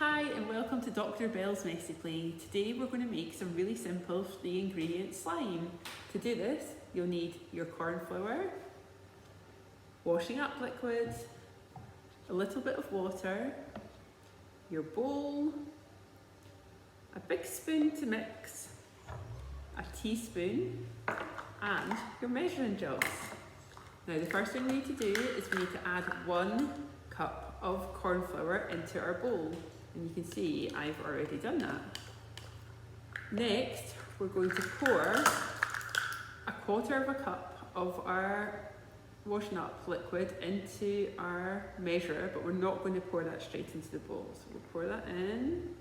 Hi and welcome to Dr. Bell's Messy Play. Today we're going to make some really simple 3-ingredient slime. To do this, you'll need your corn flour, washing up liquid, a little bit of water, your bowl, a big spoon to mix, a teaspoon, and your measuring jugs. Now the first thing we need to do is we need to add 1 cup of corn flour into our bowl. And you can see I've already done that. Next, we're going to pour 1/4 cup of our washing up liquid into our measurer, but we're not going to pour that straight into the bowl. So we'll pour that in.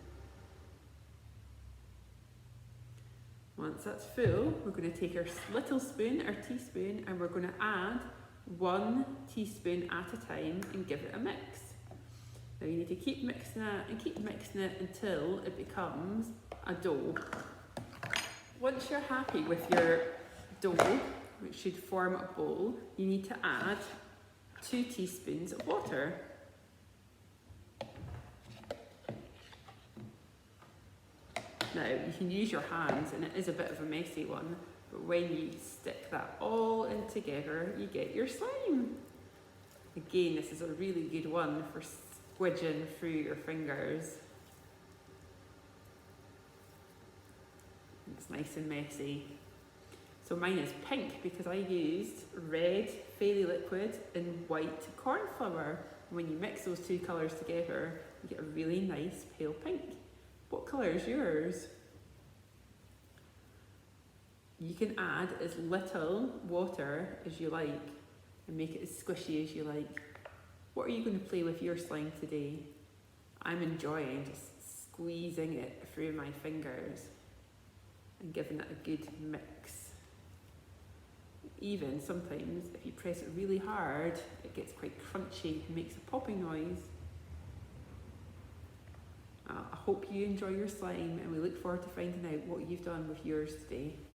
Once that's full, we're going to take our little spoon, our teaspoon, and we're going to add 1 teaspoon at a time and give it a mix. Now you need to keep mixing it until it becomes a dough. Once you're happy with your dough, which should form a bowl, you need to add 2 teaspoons of water. Now you can use your hands, and it is a bit of a messy one, but when you stick that all in together, you get your slime. Again, this is a really good one for squidging through your fingers. It's nice and messy. So mine is pink because I used red fairy liquid and white corn flour. When you mix those 2 colours together, you get a really nice pale pink. What colour is yours? You can add as little water as you like and make it as squishy as you like. What are you going to play with your slime today? I'm enjoying just squeezing it through my fingers and giving it a good mix. Even sometimes if you press it really hard, it gets quite crunchy and makes a popping noise. I hope you enjoy your slime, and we look forward to finding out what you've done with yours today.